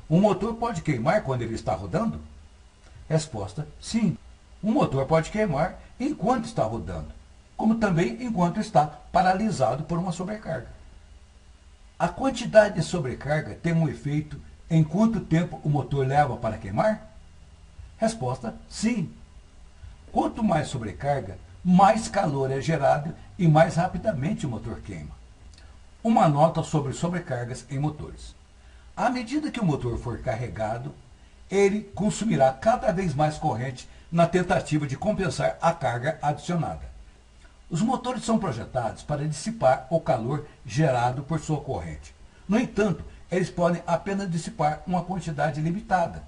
Um motor pode queimar quando ele está rodando? Resposta: sim. Um motor pode queimar enquanto está rodando, como também enquanto está paralisado por uma sobrecarga. A quantidade de sobrecarga tem um efeito em quanto tempo o motor leva para queimar? Resposta: sim. Quanto mais sobrecarga, mais calor é gerado e mais rapidamente o motor queima. Uma nota sobre sobrecargas em motores. À medida que o motor for carregado, ele consumirá cada vez mais corrente na tentativa de compensar a carga adicionada. Os motores são projetados para dissipar o calor gerado por sua corrente. No entanto, eles podem apenas dissipar uma quantidade limitada.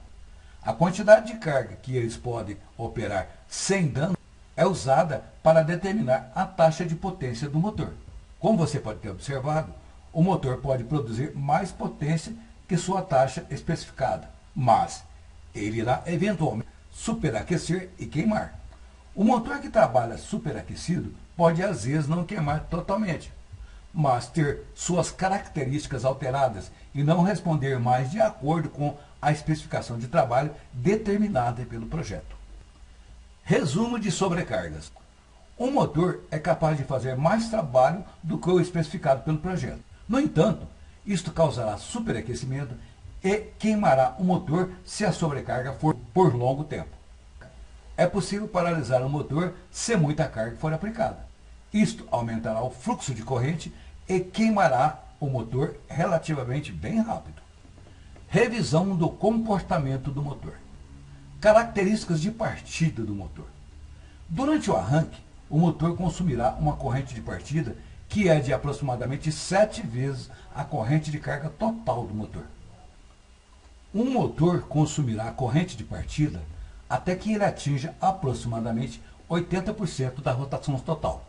A quantidade de carga que eles podem operar sem dano é usada para determinar a taxa de potência do motor. Como você pode ter observado, o motor pode produzir mais potência que sua taxa especificada, mas ele irá eventualmente superaquecer e queimar. O motor que trabalha superaquecido pode às vezes não queimar totalmente, mas ter suas características alteradas e não responder mais de acordo com a especificação de trabalho determinada pelo projeto. Resumo de sobrecargas. Um motor é capaz de fazer mais trabalho do que o especificado pelo projeto. No entanto, isto causará superaquecimento e queimará o motor se a sobrecarga for por longo tempo. É possível paralisar o motor se muita carga for aplicada. Isto aumentará o fluxo de corrente e queimará o motor relativamente bem rápido. Revisão do comportamento do motor. Características de partida do motor. Durante o arranque, o motor consumirá uma corrente de partida que é de aproximadamente 7 vezes a corrente de carga total do motor. Um motor consumirá corrente de partida até que ele atinja aproximadamente 80% da rotação total.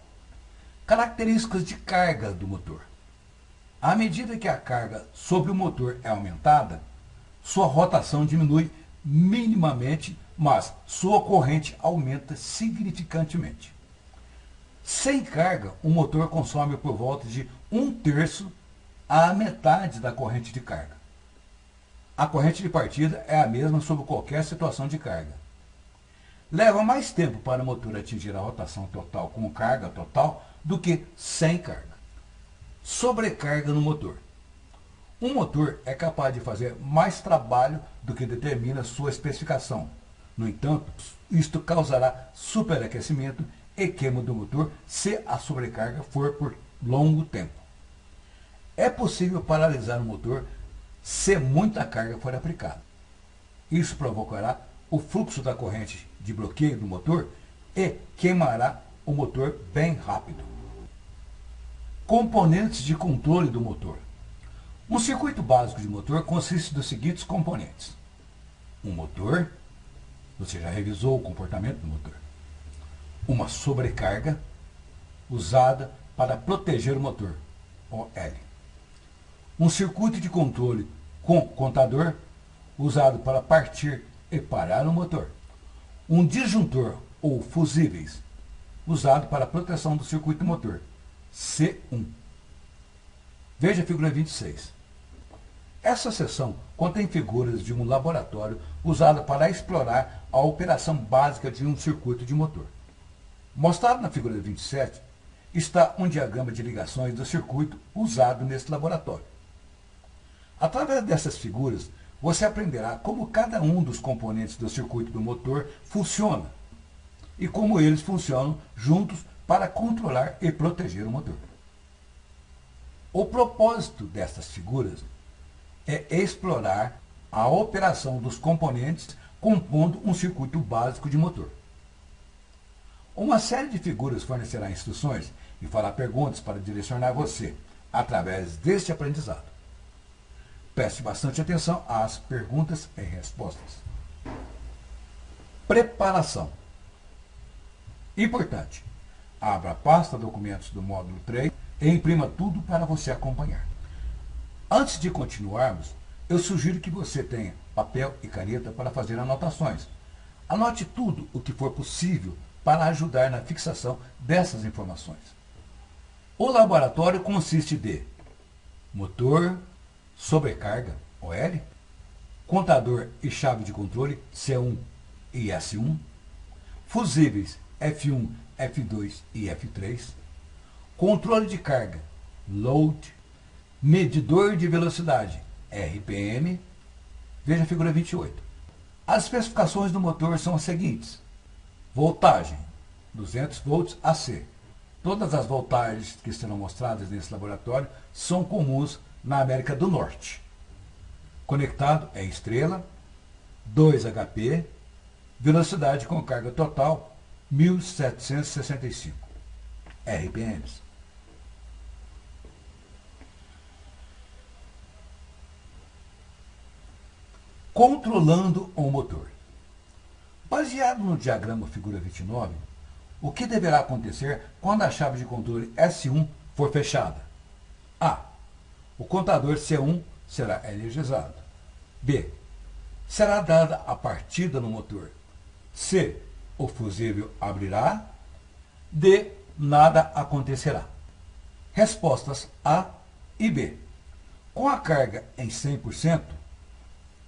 Características de carga do motor. À medida que a carga sobre o motor é aumentada, sua rotação diminui minimamente, mas sua corrente aumenta significantemente. Sem carga, o motor consome por volta de 1/3 à metade da corrente de carga. A corrente de partida é a mesma sob qualquer situação de carga. Leva mais tempo para o motor atingir a rotação total com carga total do que sem carga. Sobrecarga no motor. Um motor é capaz de fazer mais trabalho do que determina sua especificação. No entanto, isto causará superaquecimento e queima do motor se a sobrecarga for por longo tempo. É possível paralisar o motor se muita carga for aplicada. Isso provocará o fluxo da corrente de bloqueio do motor e queimará o motor bem rápido. Componentes de controle do motor. Um circuito básico de motor consiste dos seguintes componentes. Um motor, você já revisou o comportamento do motor. Uma sobrecarga, usada para proteger o motor, OL. Um circuito de controle com contador, usado para partir e parar o motor. Um disjuntor ou fusíveis, usado para a proteção do circuito motor, C1. Veja a figura 26. Essa seção contém figuras de um laboratório usado para explorar a operação básica de um circuito de motor. Mostrado na figura 27, está um diagrama de ligações do circuito usado nesse laboratório. Através dessas figuras, você aprenderá como cada um dos componentes do circuito do motor funciona e como eles funcionam juntos para controlar e proteger o motor. O propósito dessas figuras é explorar a operação dos componentes compondo um circuito básico de motor. Uma série de figuras fornecerá instruções e fará perguntas para direcionar você através deste aprendizado. Preste bastante atenção às perguntas e respostas. Preparação. Importante. Abra a pasta Documentos do módulo 3 e imprima tudo para você acompanhar. Antes de continuarmos, eu sugiro que você tenha papel e caneta para fazer anotações. Anote tudo o que for possível para ajudar na fixação dessas informações. O laboratório consiste de motor, sobrecarga, OL, contador e chave de controle C1 e S1, fusíveis F1, F2 e F3, controle de carga, load, medidor de velocidade, RPM. Veja a figura 28. As especificações do motor são as seguintes: voltagem, 200 volts AC. Todas as voltagens que serão mostradas nesse laboratório são comuns na América do Norte. Conectado é estrela, 2 HP, velocidade com carga total, 1765 RPMs. Controlando o motor. Baseado no diagrama figura 29, o que deverá acontecer quando a chave de controle S1 for fechada? A. O contador C1 será energizado. B. Será dada a partida no motor. C. O fusível abrirá. D. Nada acontecerá. Respostas A e B. Com a carga em 100%,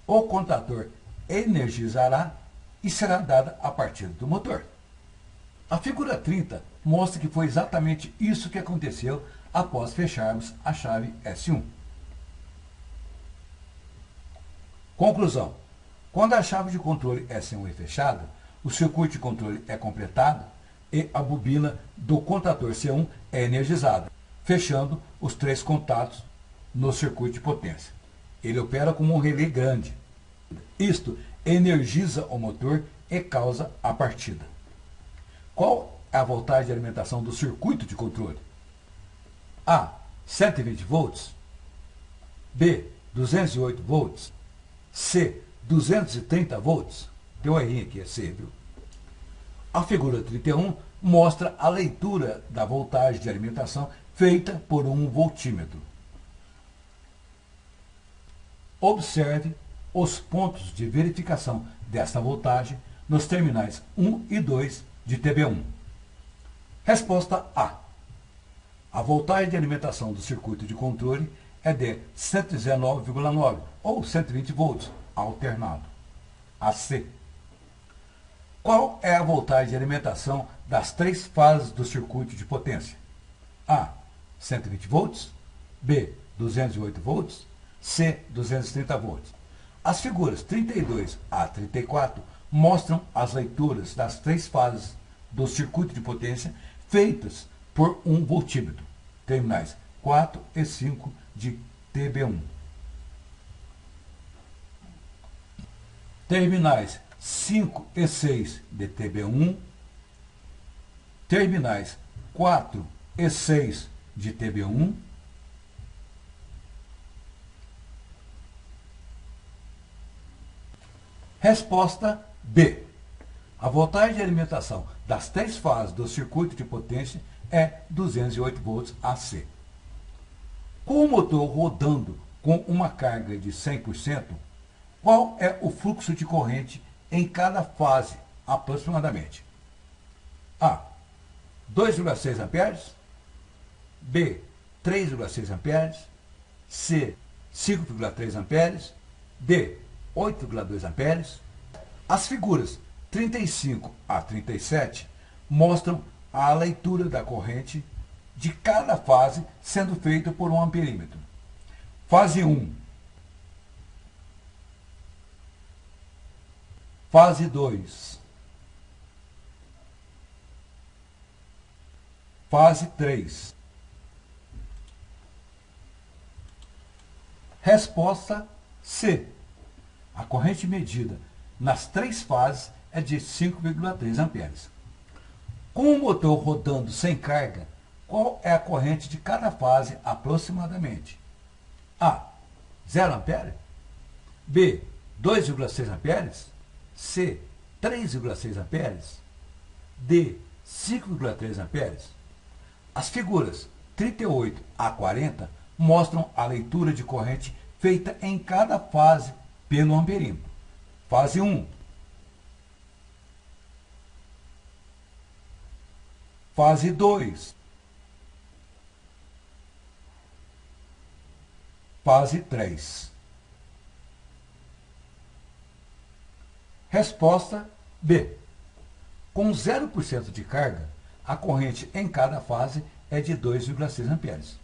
o contador energizará e será dada a partida do motor. A figura 30 mostra que foi exatamente isso que aconteceu após fecharmos a chave S1. Conclusão: quando a chave de controle S1 é fechada, o circuito de controle é completado e a bobina do contador C1 é energizada, fechando os 3 contatos no circuito de potência. Ele opera como um relé grande. Isto energiza o motor e causa a partida. Qual é a voltagem de alimentação do circuito de controle? A. 120 volts. B. 208 volts. C. 230 volts. Tem um errinho aqui, é C, viu? A figura 31 mostra a leitura da voltagem de alimentação feita por um voltímetro. Observe os pontos de verificação desta voltagem nos terminais 1 e 2 de TB1. Resposta A. A voltagem de alimentação do circuito de controle é de 119,9 ou 120 volts alternado. AC. Qual é a voltagem de alimentação das 3 fases do circuito de potência? A. 120 volts. B. 208 volts. C. 230 volts. As figuras 32 a 34 mostram as leituras das 3 fases do circuito de potência feitas por um voltímetro, terminais 4 e 5 de TB1. Terminais 5 e 6 de TB1, terminais 4 e 6 de TB1, resposta B. A voltagem de alimentação das 3 fases do circuito de potência é 208 volts AC. Com o motor rodando com uma carga de 100%, qual é o fluxo de corrente em cada fase, aproximadamente? A. 2,6 amperes. B. 3,6 amperes. C. 5,3 amperes. D. 8,2 amperes. As figuras 35 a 37 mostram a leitura da corrente de cada fase sendo feita por um amperímetro. Fase 1. Fase 2. Fase 3. Resposta C. A corrente medida nas 3 fases é de 5,3 amperes. Com o motor rodando sem carga, qual é a corrente de cada fase aproximadamente? A. 0 ampere. B. 2,6 amperes. C. 3,6 amperes. D. 5,3 amperes. As figuras 38 a 40 mostram a leitura de corrente feita em cada fase pelo amperímetro. Fase 1. Fase 2. Fase 3. Resposta B. Com 0% de carga, a corrente em cada fase é de 2,6 amperes.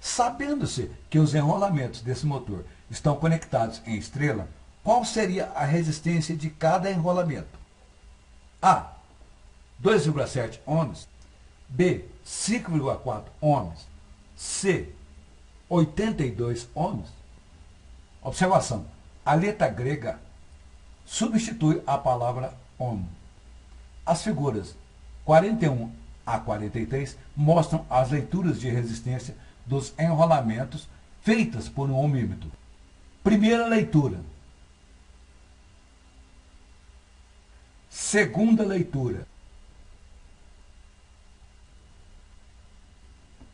Sabendo-se que os enrolamentos desse motor estão conectados em estrela, qual seria a resistência de cada enrolamento? A. 2,7 ohms. B. 5,4 ohms. C. 82 ohms. Observação. A letra grega substitui a palavra ohm. As figuras 41 a 43 mostram as leituras de resistência dos enrolamentos feitas por um ohmímetro. Primeira leitura. Segunda leitura.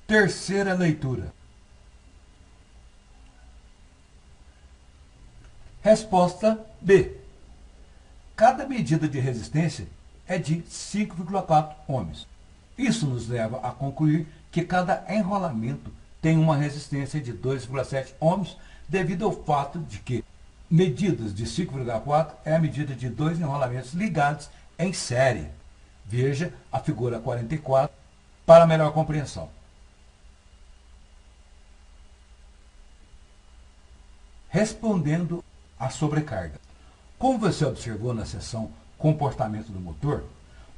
Terceira leitura. Resposta B. Cada medida de resistência é de 5,4 ohms. Isso nos leva a concluir que cada enrolamento tem uma resistência de 2,7 ohms devido ao fato de que medidas de 5,4 é a medida de dois enrolamentos ligados em série. Veja a figura 44 para melhor compreensão. Respondendo à sobrecarga. Como você observou na seção comportamento do motor,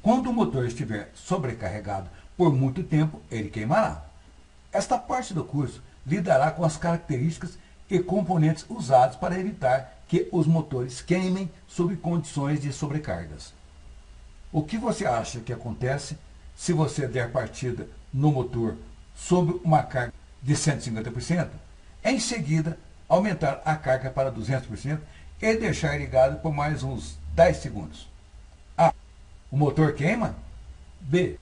quando o motor estiver sobrecarregado por muito tempo, ele queimará. Esta parte do curso lidará com as características e componentes usados para evitar que os motores queimem sob condições de sobrecargas. O que você acha que acontece se você der partida no motor sob uma carga de 150%? Em seguida, aumentar a carga para 200% e deixar ligado por mais uns 10 segundos. A. O motor queima. B.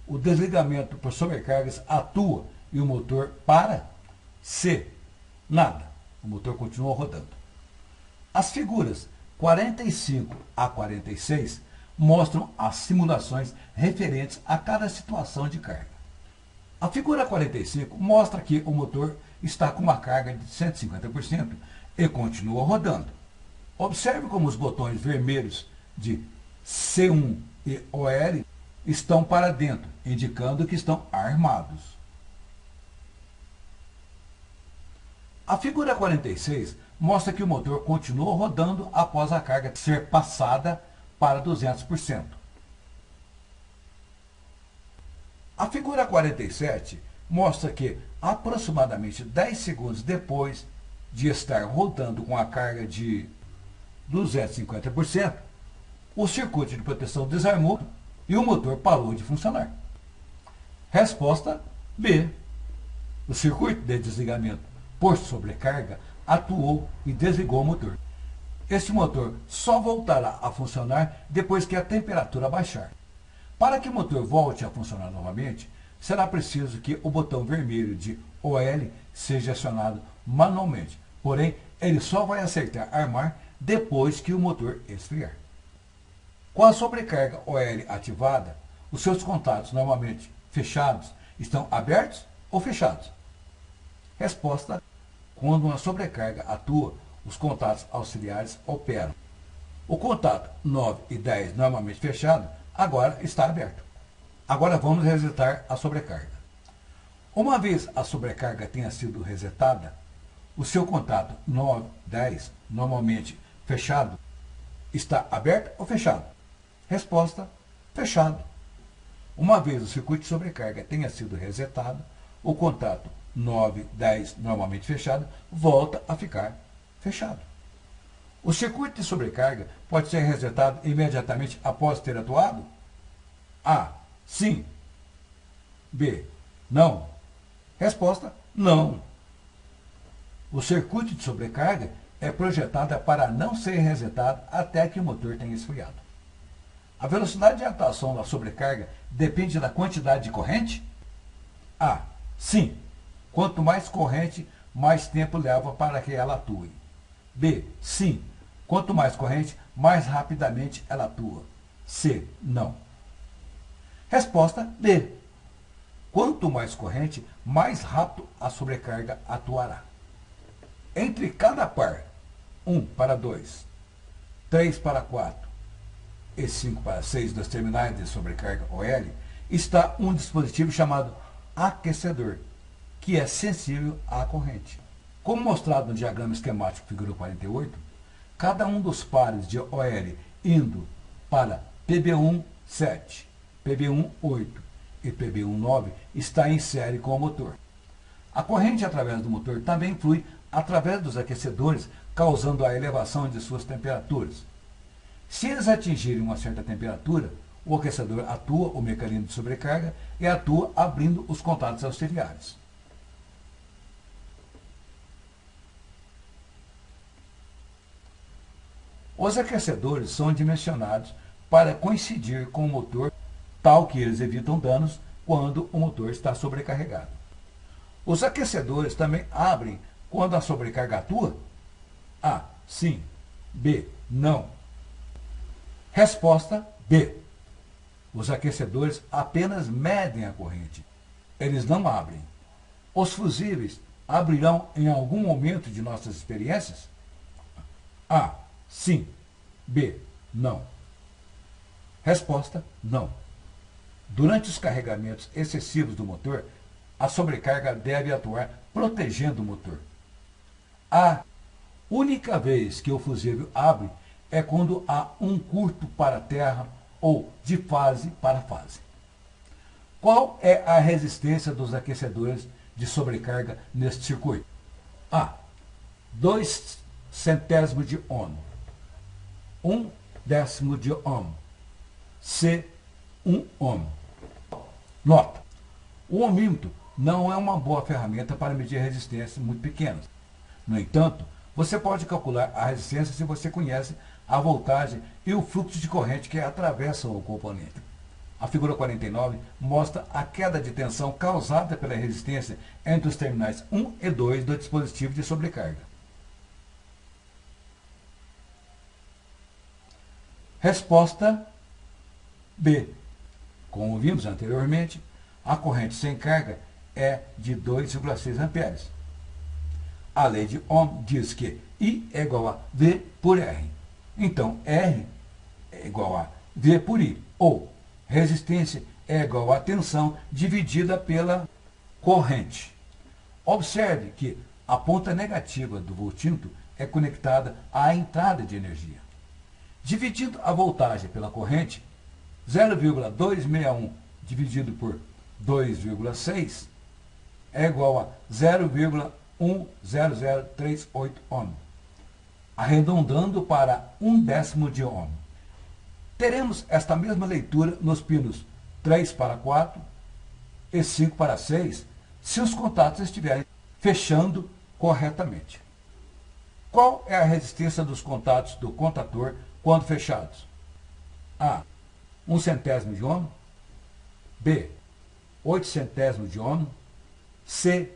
O desligamento por sobrecargas atua e o motor para. C. Nada. O motor continua rodando. As figuras 45 a 46 mostram as simulações referentes a cada situação de carga. A figura 45 mostra que o motor está com uma carga de 150% e continua rodando. Observe como os botões vermelhos de C1 e OL estão para dentro, indicando que estão armados. A figura 46 mostra que o motor continua rodando após a carga ser passada para 200%. A figura 47 mostra que, aproximadamente 10 segundos depois de estar rodando com a carga de 250%, o circuito de proteção desarmou e o motor parou de funcionar. Resposta B. O circuito de desligamento por sobrecarga atuou e desligou o motor. Este motor só voltará a funcionar depois que a temperatura baixar. Para que o motor volte a funcionar novamente, será preciso que o botão vermelho de OL seja acionado manualmente. Porém, ele só vai acertar armar depois que o motor esfriar. Com a sobrecarga OL ativada, os seus contatos normalmente fechados estão abertos ou fechados? Resposta: quando uma sobrecarga atua, os contatos auxiliares operam. O contato 9 e 10, normalmente fechado, agora está aberto. Agora vamos resetar a sobrecarga. Uma vez a sobrecarga tenha sido resetada, o seu contato 9, 10, normalmente fechado, está aberto ou fechado? Resposta: fechado. Uma vez o circuito de sobrecarga tenha sido resetado, o contato 9, 10, normalmente fechado, volta a ficar fechado. O circuito de sobrecarga pode ser resetado imediatamente após ter atuado? A. Sim. B. Não. Resposta: não. O circuito de sobrecarga é projetado para não ser resetado até que o motor tenha esfriado. A velocidade de atuação da sobrecarga depende da quantidade de corrente? A. Sim. Quanto mais corrente, mais tempo leva para que ela atue. B. Sim. Quanto mais corrente, mais rapidamente ela atua. C. Não. Resposta B. Quanto mais corrente, mais rápido a sobrecarga atuará. Entre cada par, 1 para 2, 3 para 4 e 5 para 6 dos terminais de sobrecarga OL, está um dispositivo chamado aquecedor, que é sensível à corrente. Como mostrado no diagrama esquemático figura 48, cada um dos pares de OL indo para PB1 7, PB1 8 e PB1 9 está em série com o motor. A corrente através do motor também flui através dos aquecedores, causando a elevação de suas temperaturas. Se eles atingirem uma certa temperatura, o aquecedor atua o mecanismo de sobrecarga e atua abrindo os contatos auxiliares. Os aquecedores são dimensionados para coincidir com o motor, tal que eles evitam danos quando o motor está sobrecarregado. Os aquecedores também abrem quando a sobrecarga atua? A. Sim. B. Não. Resposta B. Os aquecedores apenas medem a corrente. Eles não abrem. Os fusíveis abrirão em algum momento de nossas experiências? A. Sim. B. Não. Resposta: não. Durante os carregamentos excessivos do motor, a sobrecarga deve atuar protegendo o motor. A única vez que o fusível abre é quando há um curto para terra ou de fase para fase. Qual é a resistência dos aquecedores de sobrecarga neste circuito? A. 2 centésimos de ohm. 1/10 de ohm. C. 1 ohm. Nota: o ohmímetro não é uma boa ferramenta para medir resistências muito pequenas. No entanto, você pode calcular a resistência se você conhece a voltagem e o fluxo de corrente que atravessam o componente. A figura 49 mostra a queda de tensão causada pela resistência entre os terminais 1 e 2 do dispositivo de sobrecarga. Resposta B. Como vimos anteriormente, a corrente sem carga é de 2,6 amperes. A lei de Ohm diz que I é igual a V por R. Então, R é igual a V por I, ou resistência é igual a tensão dividida pela corrente. Observe que a ponta negativa do voltímetro é conectada à entrada de energia. Dividindo a voltagem pela corrente, 0,261 dividido por 2,6 é igual a 0,10038 ohm, arredondando para 1/10 de ohm. Teremos esta mesma leitura nos pinos 3 para 4 e 5 para 6, se os contatos estiverem fechando corretamente. Qual é a resistência dos contatos do contator quando fechados? A. 1 centésimo de ohm. B. 8 centésimos de ohm. C.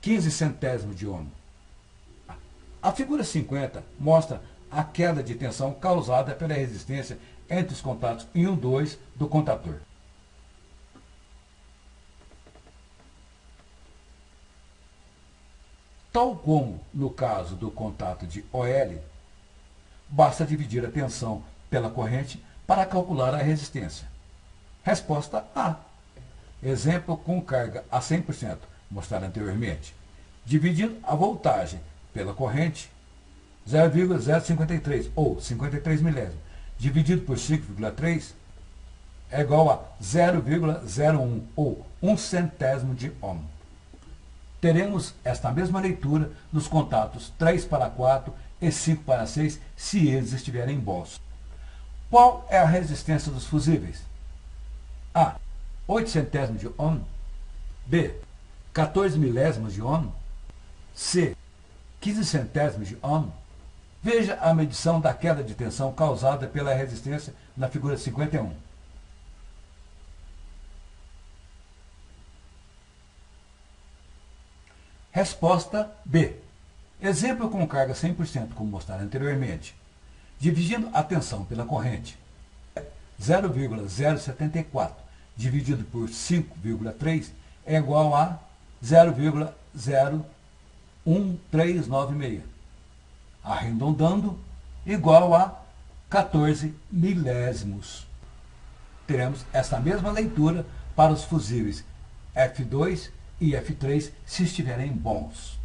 15 centésimos de ohm. A figura 50 mostra a queda de tensão causada pela resistência entre os contatos 1 e 2 do contator. Tal como no caso do contato de OL, basta dividir a tensão pela corrente para calcular a resistência. Resposta A. Exemplo com carga a 100%, mostrado anteriormente. Dividindo a voltagem pela corrente, 0,053, ou 53 milésimos, dividido por 5,3, é igual a 0,01, ou 1 centésimo de ohm. Teremos esta mesma leitura nos contatos 3 para 4 e 5 para 6, se eles estiverem bons. Qual é a resistência dos fusíveis? A. 8 centésimos de ohm. B. 14 milésimos de ohm. C. 15 centésimos de ohm. Veja a medição da queda de tensão causada pela resistência na figura 51. Resposta B. Exemplo com carga 100%, como mostrado anteriormente. Dividindo a tensão pela corrente, 0,074 dividido por 5,3 é igual a 0,01396. Arredondando, igual a 14 milésimos. Teremos essa mesma leitura para os fusíveis F2 e F3 se estiverem bons.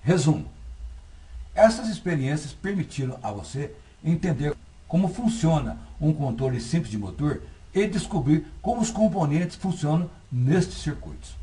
Resumo. Essas experiências permitiram a você entender como funciona um controle simples de motor e descobrir como os componentes funcionam nestes circuitos.